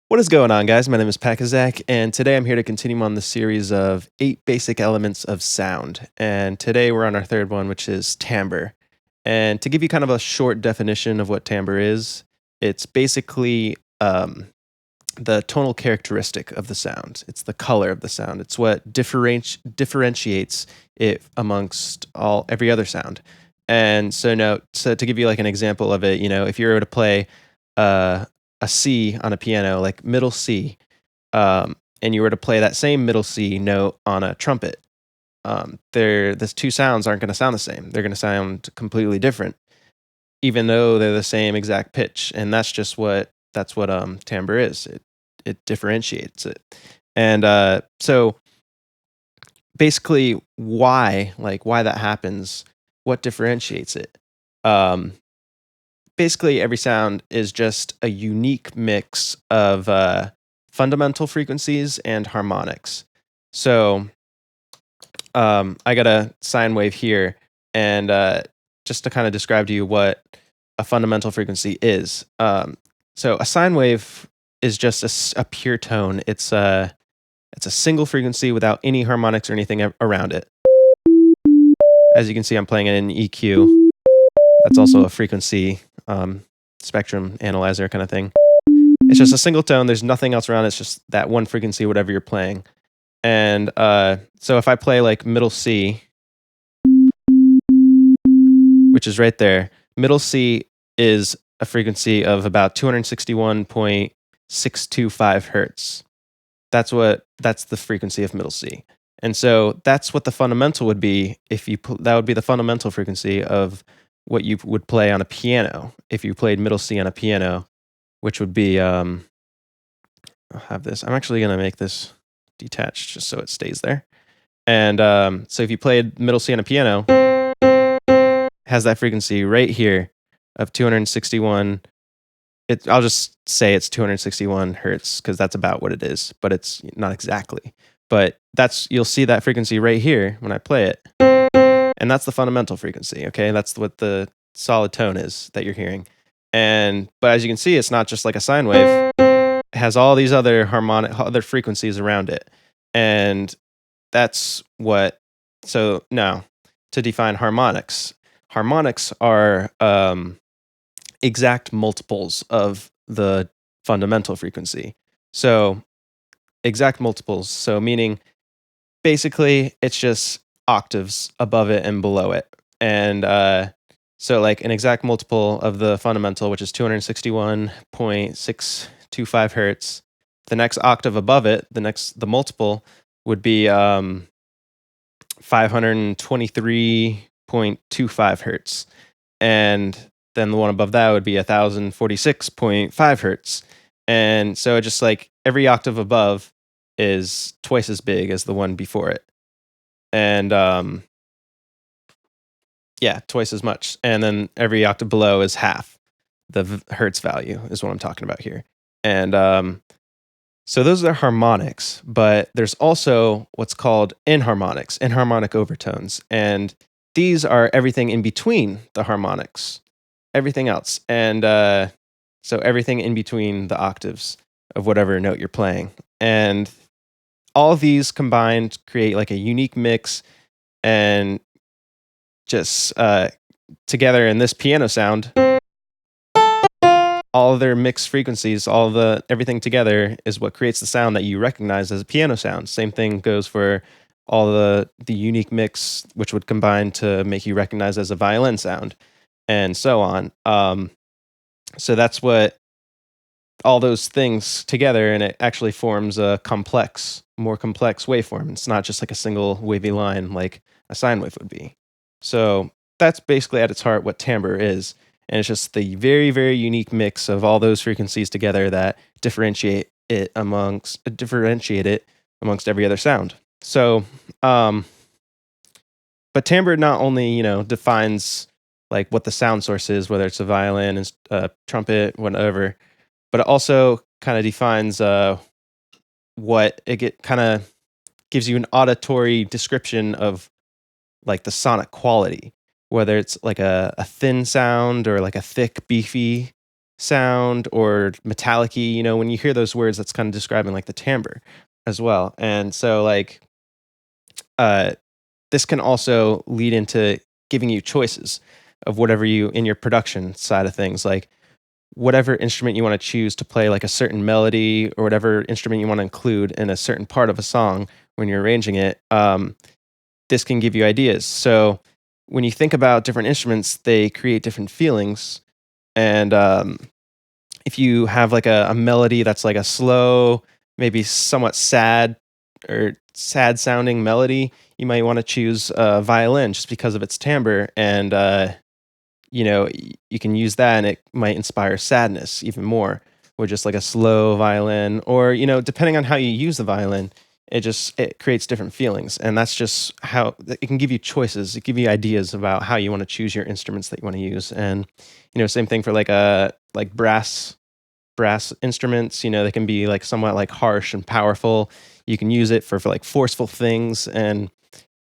What is going on, guys? My name is Pakazak, and today I'm here to continue on the series of 8 basic elements of sound. And today we're on our third one, which is timbre. And to give you kind of a short definition of what timbre is, it's basically the tonal characteristic of the sound. It's the color of the sound. It's what differentiates it amongst every other sound. And so to give you like an example of it, if you were to play uh, a C on a piano, like middle C, and you were to play that same middle C note on a trumpet, the two sounds aren't going to sound the same. They're going to sound completely different, even though they're the same exact pitch. And that's what timbre is. It differentiates it. And so basically why that happens, what differentiates it. Um, Basically every sound is just a unique mix of fundamental frequencies and harmonics. So I got a sine wave here, and just to kind of describe to you what a fundamental frequency is. So a sine wave is just a pure tone. It's a single frequency without any harmonics or anything around it. As you can see, I'm playing it in EQ. That's also a frequency spectrum analyzer kind of thing. It's just a single tone. There's nothing else around it. It's just that one frequency, whatever you're playing. And so if I play like middle C, which is right there, middle C is a frequency of about 261.625 hertz. That's the frequency of middle C. And so that's what the fundamental would be that would be the fundamental frequency of what you would play on a piano if you played middle C on a piano, which would be I'll have this. I'm actually going to make this detached just so it stays there. And so if you played middle C on a piano, it has that frequency right here of 261. I'll just say it's 261 hertz because that's about what it is, but it's not exactly. But you'll see that frequency right here when I play it. And that's the fundamental frequency, okay? That's what the solid tone is that you're hearing. But as you can see, it's not just like a sine wave. It has all these other frequencies around it. And so now to define harmonics. Harmonics are exact multiples of the fundamental frequency. So exact multiples. So meaning basically it's just octaves above it and below it. And so like an exact multiple of the fundamental, which is 261.625 hertz, the next octave above it, the multiple would be 523.25 hertz. And then the one above that would be 1046.5 hertz. And so it just like every octave above is twice as big as the one before it. And twice as much. And then every octave below is half the hertz value is what I'm talking about here. And so those are harmonics, but there's also what's called enharmonic overtones. And these are everything in between the harmonics, everything else. And so everything in between the octaves of whatever note you're playing. And all of these combined create like a unique mix, and just together in this piano sound, all of their mixed frequencies, everything together is what creates the sound that you recognize as a piano sound. Same thing goes for all the unique mix, which would combine to make you recognize as a violin sound, and so on. So that's what all those things together, and it actually forms a more complex waveform. It's not just like a single wavy line like a sine wave would be. So that's basically at its heart what timbre is. And it's just the very, very unique mix of all those frequencies together that differentiate it amongst every other sound. So, but timbre not only, defines like what the sound source is, whether it's a violin, a trumpet, whatever, but it also kind of defines kind of gives you an auditory description of like the sonic quality, whether it's like a thin sound or like a thick, beefy sound or metallic-y. When you hear those words, that's kind of describing like the timbre as well. And so like uh, this can also lead into giving you choices of whatever you in your production side of things, like whatever instrument you want to choose to play like a certain melody or whatever instrument you want to include in a certain part of a song when you're arranging it. This can give you ideas. So when you think about different instruments, they create different feelings. And if you have like a melody that's like a slow, maybe somewhat sad or sad sounding melody, you might want to choose a violin just because of its timbre. And you can use that and it might inspire sadness even more with just like a slow violin, or depending on how you use the violin, it creates different feelings. And that's just how it can give you choices, it give you ideas about how you want to choose your instruments that you want to use. And same thing for like like brass instruments. They can be like somewhat like harsh and powerful. You can use it for like forceful things. And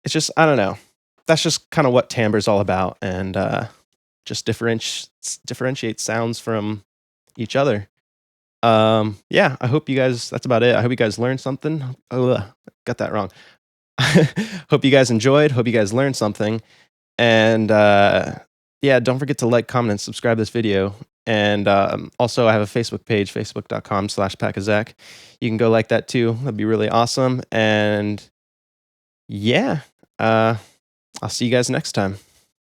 it's just, I don't know, that's just kind of what timbre is all about. And just differentiate sounds from each other. Yeah, I hope you guys. That's about it. I hope you guys learned something. Oh, got that wrong. Hope you guys enjoyed. Hope you guys learned something. And yeah, don't forget to like, comment, and subscribe this video. And also, I have a Facebook page, facebook.com/packazak. You can go like that too. That'd be really awesome. And yeah, I'll see you guys next time.